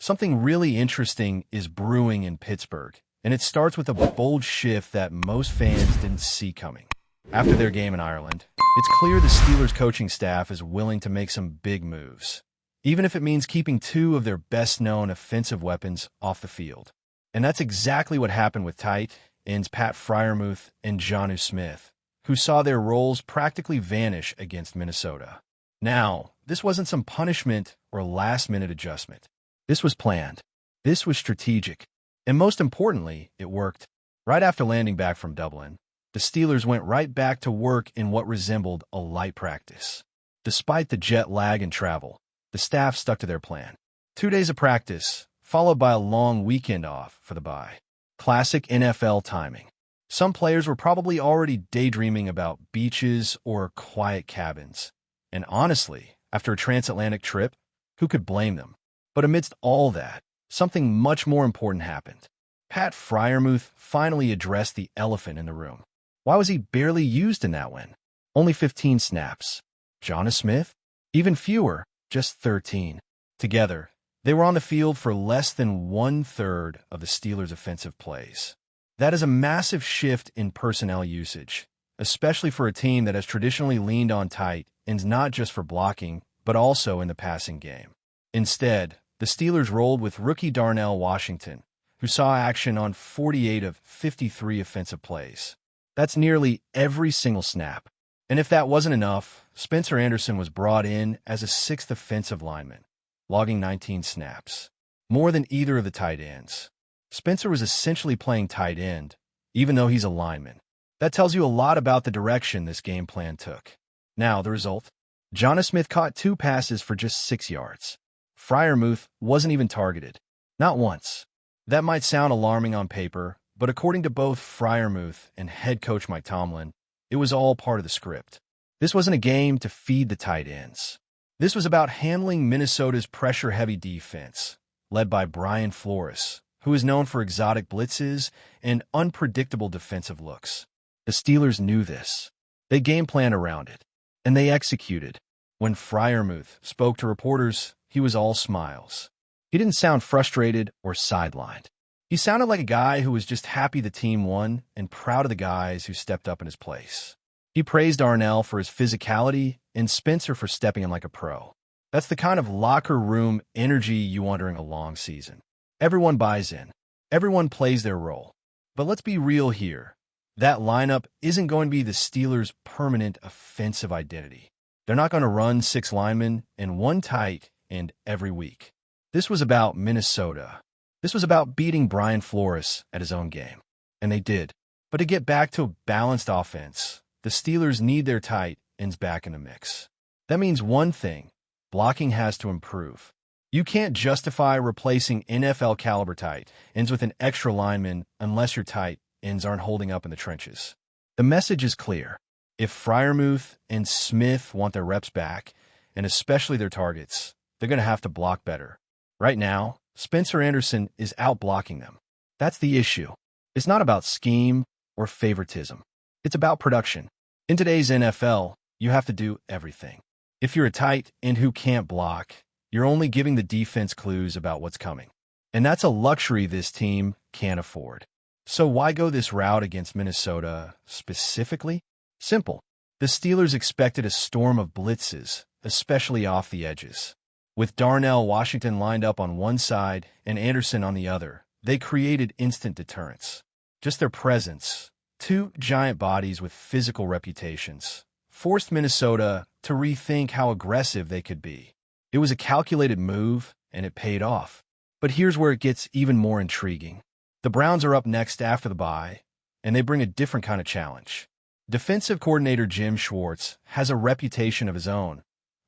Something really interesting is brewing in Pittsburgh, and it starts with a bold shift that most fans didn't see coming. After their game in Ireland, it's clear the Steelers coaching staff is willing to make some big moves, even if it means keeping two of their best-known offensive weapons off the field. And that's exactly what happened with tight ends Pat Freiermuth and Jonnu Smith, who saw their roles practically vanish against Minnesota. Now, this wasn't some punishment or last-minute adjustment. This was planned. This was strategic. And most importantly, it worked. Right after landing back from Dublin, the Steelers went right back to work in what resembled a light practice. Despite the jet lag and travel, the staff stuck to their plan. 2 days of practice, followed by a long weekend off for the bye. Classic NFL timing. Some players were probably already daydreaming about beaches or quiet cabins. And honestly, after a transatlantic trip, who could blame them? But amidst all that, something much more important happened. Pat Freiermuth finally addressed the elephant in the room. Why was he barely used in that win? Only 15 snaps. Jonnu Smith? Even fewer, just 13. Together, they were on the field for less than 1/3 of the Steelers' offensive plays. That is a massive shift in personnel usage, especially for a team that has traditionally leaned on tight ends not just for blocking, but also in the passing game. Instead, the Steelers rolled with rookie Darnell Washington, who saw action on 48 of 53 offensive plays. That's nearly every single snap. And if that wasn't enough, Spencer Anderson was brought in as a sixth offensive lineman, logging 19 snaps, more than either of the tight ends. Spencer was essentially playing tight end, even though he's a lineman. That tells you a lot about the direction this game plan took. Now, the result? Jonnu Smith caught 2 passes for just 6 yards. Freiermuth wasn't even targeted. Not once. That might sound alarming on paper, but according to both Freiermuth and head coach Mike Tomlin, it was all part of the script. This wasn't a game to feed the tight ends. This was about handling Minnesota's pressure-heavy defense, led by Brian Flores, who is known for exotic blitzes and unpredictable defensive looks. The Steelers knew this. They game planned around it, and they executed. When Freiermuth spoke to reporters, he was all smiles. He didn't sound frustrated or sidelined. He sounded like a guy who was just happy the team won and proud of the guys who stepped up in his place. He praised Darnell for his physicality and Spencer for stepping in like a pro. That's the kind of locker room energy you want during a long season. Everyone buys in. Everyone plays their role. But let's be real here. That lineup isn't going to be the Steelers' permanent offensive identity. They're not going to run 6 linemen and 1 tight end every week. This was about Minnesota. This was about beating Brian Flores at his own game. And they did. But to get back to a balanced offense, the Steelers need their tight ends back in the mix. That means one thing: blocking has to improve. You can't justify replacing NFL-caliber tight ends with an extra lineman unless your tight ends aren't holding up in the trenches. The message is clear. If Freiermuth and Smith want their reps back, and especially their targets, they're going to have to block better. Right now, Spencer Anderson is out-blocking them. That's the issue. It's not about scheme or favoritism. It's about production. In today's NFL, you have to do everything. If you're a tight end who can't block, you're only giving the defense clues about what's coming. And that's a luxury this team can't afford. So why go this route against Minnesota specifically? Simple. The Steelers expected a storm of blitzes, especially off the edges. With Darnell Washington lined up on one side and Anderson on the other, they created instant deterrence. Just their presence, 2 giant bodies with physical reputations, forced Minnesota to rethink how aggressive they could be. It was a calculated move, and it paid off. But here's where it gets even more intriguing. The Browns are up next after the bye, and they bring a different kind of challenge. Defensive coordinator Jim Schwartz has a reputation of his own: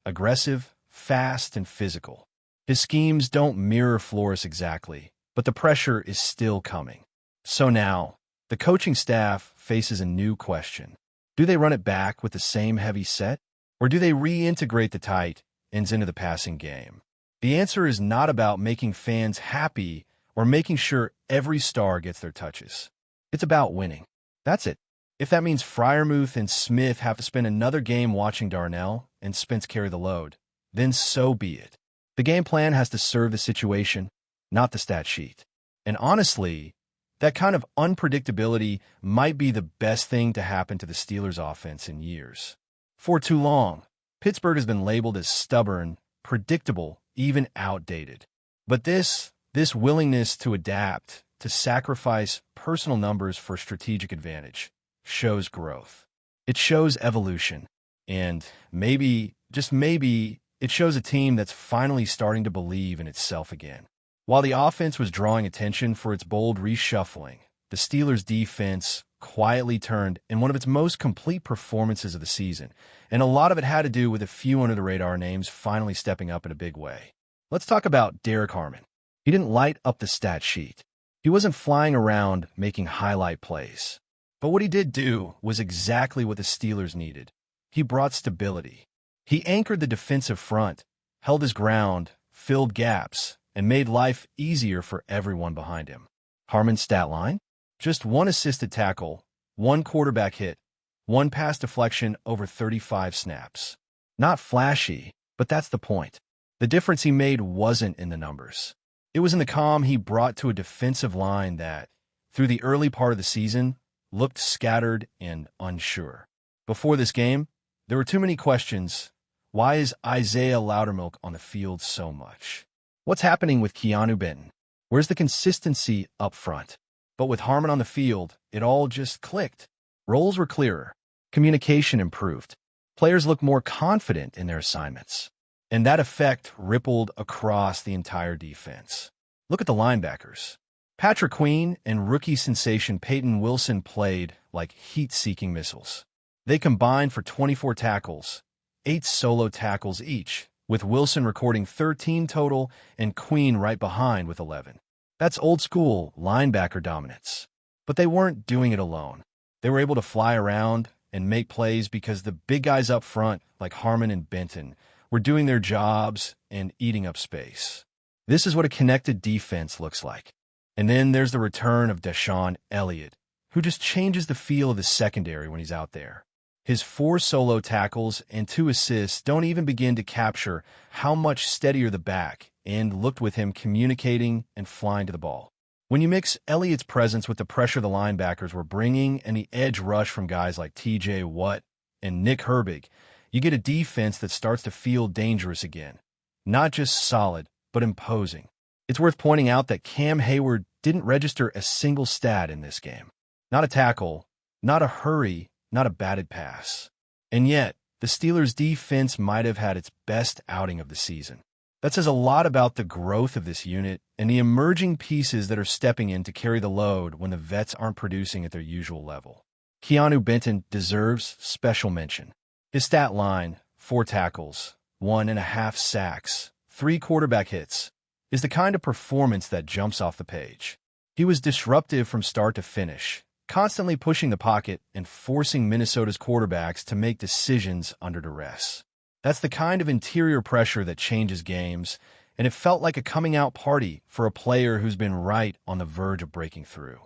aggressive, fast, and physical. His schemes don't mirror Flores exactly, but the pressure is still coming. So now, the coaching staff faces a new question. Do they run it back with the same heavy set, or do they reintegrate the tight ends into the passing game? The answer is not about making fans happy or making sure every star gets their touches. It's about winning. That's it. If that means Freiermuth and Smith have to spend another game watching Darnell and Spence carry the load, then so be it. The game plan has to serve the situation, not the stat sheet. And honestly, that kind of unpredictability might be the best thing to happen to the Steelers' offense in years. For too long, Pittsburgh has been labeled as stubborn, predictable, even outdated. But this willingness to adapt, to sacrifice personal numbers for strategic advantage, shows growth. It shows evolution. And maybe, just maybe, it shows a team that's finally starting to believe in itself again. While the offense was drawing attention for its bold reshuffling, the Steelers' defense quietly turned in one of its most complete performances of the season, and a lot of it had to do with a few under-the-radar names finally stepping up in a big way. Let's talk about Derek Harmon. He didn't light up the stat sheet. He wasn't flying around making highlight plays. But what he did do was exactly what the Steelers needed. He brought stability. He anchored the defensive front, held his ground, filled gaps, and made life easier for everyone behind him. Harmon's stat line? Just 1 assisted tackle, 1 quarterback hit, 1 pass deflection over 35 snaps. Not flashy, but that's the point. The difference he made wasn't in the numbers. It was in the calm he brought to a defensive line that, through the early part of the season, looked scattered and unsure. Before this game, there were too many questions. Why is Isaiah Loudermilk on the field so much? What's happening with Keanu Benton? Where's the consistency up front? But with Harmon on the field, it all just clicked. Roles were clearer. Communication improved. Players looked more confident in their assignments. And that effect rippled across the entire defense. Look at the linebackers. Patrick Queen and rookie sensation Peyton Wilson played like heat-seeking missiles. They combined for 24 tackles, 8 solo tackles each, with Wilson recording 13 total and Queen right behind with 11. That's old-school linebacker dominance. But they weren't doing it alone. They were able to fly around and make plays because the big guys up front, like Harmon and Benton, were doing their jobs and eating up space. This is what a connected defense looks like. And then there's the return of Deshaun Elliott, who just changes the feel of the secondary when he's out there. His 4 solo tackles and 2 assists don't even begin to capture how much steadier the back end looked with him communicating and flying to the ball. When you mix Elliott's presence with the pressure the linebackers were bringing and the edge rush from guys like T.J. Watt and Nick Herbig, you get a defense that starts to feel dangerous again. Not just solid, but imposing. It's worth pointing out that Cam Hayward didn't register a single stat in this game. Not a tackle, not a hurry, not a batted pass. And yet, the Steelers' defense might have had its best outing of the season. That says a lot about the growth of this unit and the emerging pieces that are stepping in to carry the load when the vets aren't producing at their usual level. Keanu Benton deserves special mention. His stat line, 4 tackles, 1.5 sacks, 3 quarterback hits, is the kind of performance that jumps off the page. He was disruptive from start to finish, constantly pushing the pocket and forcing Minnesota's quarterbacks to make decisions under duress. That's the kind of interior pressure that changes games, and it felt like a coming-out party for a player who's been right on the verge of breaking through.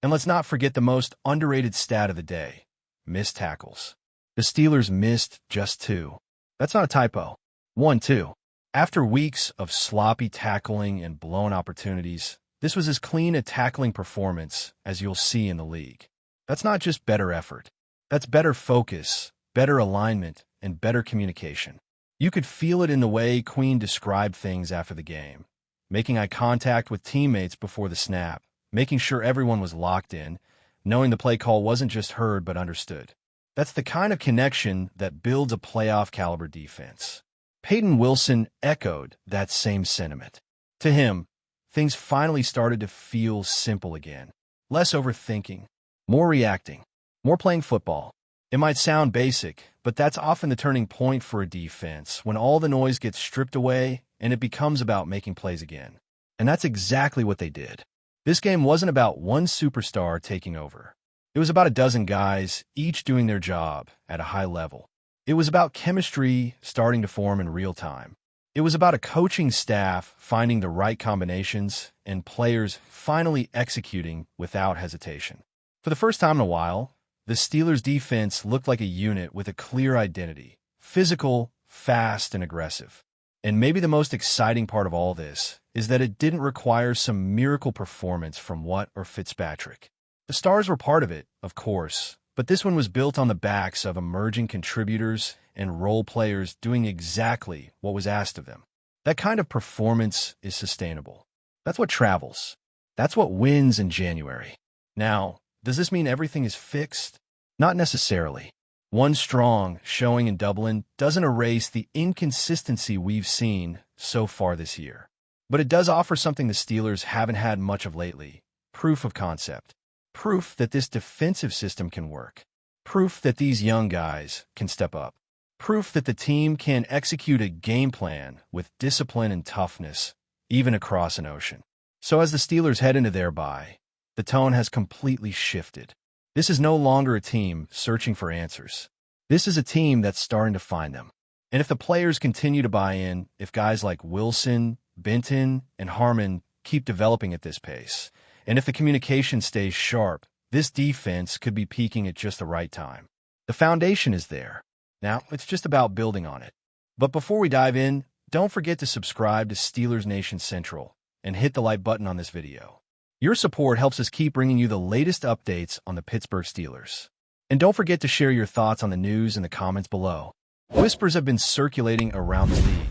And let's not forget the most underrated stat of the day, missed tackles. The Steelers missed just 2. That's not a typo. 1, 2. After weeks of sloppy tackling and blown opportunities, this was as clean a tackling performance as you'll see in the league. That's not just better effort. That's better focus, better alignment, and better communication. You could feel it in the way Queen described things after the game, making eye contact with teammates before the snap, making sure everyone was locked in, knowing the play call wasn't just heard but understood. That's the kind of connection that builds a playoff-caliber defense. Peyton Wilson echoed that same sentiment. To him, things finally started to feel simple again. Less overthinking, more reacting, more playing football. It might sound basic, but that's often the turning point for a defense when all the noise gets stripped away and it becomes about making plays again. And that's exactly what they did. This game wasn't about one superstar taking over. It was about a dozen guys, each doing their job at a high level. It was about chemistry starting to form in real time. It was about a coaching staff finding the right combinations and players finally executing without hesitation. For the first time in a while, the Steelers' defense looked like a unit with a clear identity, physical, fast, and aggressive. And maybe the most exciting part of all this is that it didn't require some miracle performance from Watt or Fitzpatrick. The stars were part of it, of course, but this one was built on the backs of emerging contributors and role players doing exactly what was asked of them. That kind of performance is sustainable. That's what travels. That's what wins in January. Now, does this mean everything is fixed? Not necessarily. One strong showing in Dublin doesn't erase the inconsistency we've seen so far this year. But it does offer something the Steelers haven't had much of lately: proof of concept. Proof that this defensive system can work. Proof that these young guys can step up. Proof that the team can execute a game plan with discipline and toughness, even across an ocean. So as the Steelers head into their bye, the tone has completely shifted. This is no longer a team searching for answers. This is a team that's starting to find them. And if the players continue to buy in, if guys like Wilson, Benton, and Harmon keep developing at this pace, and if the communication stays sharp, this defense could be peaking at just the right time. The foundation is there. Now, it's just about building on it. But before we dive in, don't forget to subscribe to Steelers Nation Central and hit the like button on this video. Your support helps us keep bringing you the latest updates on the Pittsburgh Steelers. And don't forget to share your thoughts on the news in the comments below. Whispers have been circulating around the league,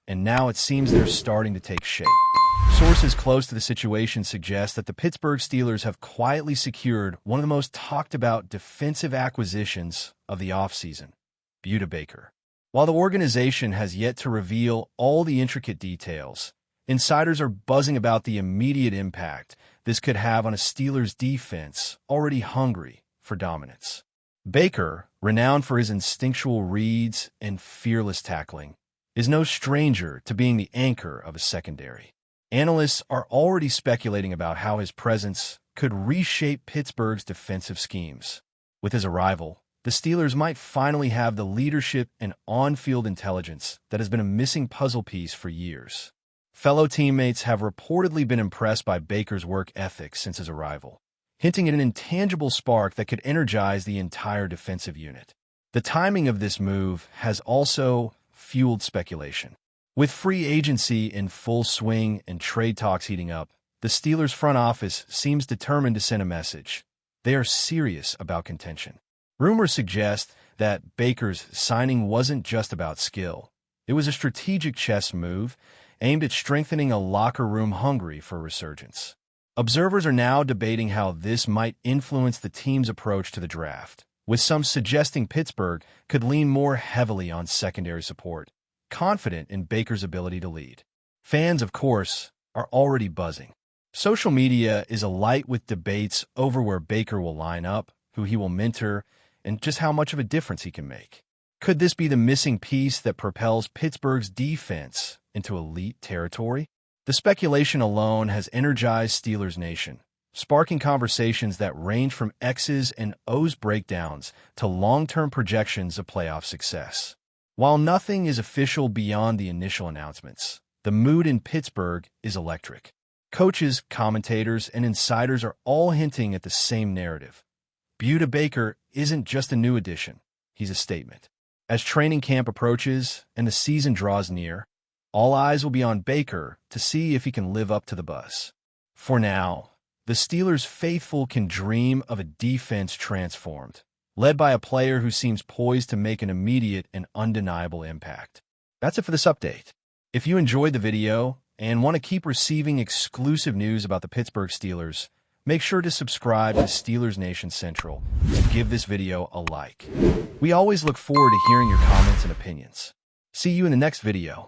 and now it seems they're starting to take shape. Sources close to the situation suggest that the Pittsburgh Steelers have quietly secured one of the most talked-about defensive acquisitions of the offseason: BUDDA Baker. While the organization has yet to reveal all the intricate details, insiders are buzzing about the immediate impact this could have on a Steelers defense already hungry for dominance. Baker, renowned for his instinctual reads and fearless tackling, is no stranger to being the anchor of a secondary. Analysts are already speculating about how his presence could reshape Pittsburgh's defensive schemes. With his arrival, the Steelers might finally have the leadership and on-field intelligence that has been a missing puzzle piece for years. Fellow teammates have reportedly been impressed by Baker's work ethic since his arrival, hinting at an intangible spark that could energize the entire defensive unit. The timing of this move has also fueled speculation. With free agency in full swing and trade talks heating up, the Steelers' front office seems determined to send a message. They are serious about contention. Rumors suggest that Baker's signing wasn't just about skill. It was a strategic chess move aimed at strengthening a locker room hungry for resurgence. Observers are now debating how this might influence the team's approach to the draft, with some suggesting Pittsburgh could lean more heavily on secondary support, confident in Baker's ability to lead. Fans, of course, are already buzzing. Social media is alight with debates over where Baker will line up, who he will mentor, and just how much of a difference he can make. Could this be the missing piece that propels Pittsburgh's defense into elite territory? The speculation alone has energized Steelers Nation, sparking conversations that range from X's and O's breakdowns to long-term projections of playoff success. While nothing is official beyond the initial announcements, the mood in Pittsburgh is electric. Coaches, commentators, and insiders are all hinting at the same narrative. BUDDA Baker isn't just a new addition, he's a statement. As training camp approaches and the season draws near, all eyes will be on Baker to see if he can live up to the buzz. For now, the Steelers' faithful can dream of a defense transformed, led by a player who seems poised to make an immediate and undeniable impact. That's it for this update. If you enjoyed the video and want to keep receiving exclusive news about the Pittsburgh Steelers, make sure to subscribe to Steelers Nation Central and give this video a like. We always look forward to hearing your comments and opinions. See you in the next video.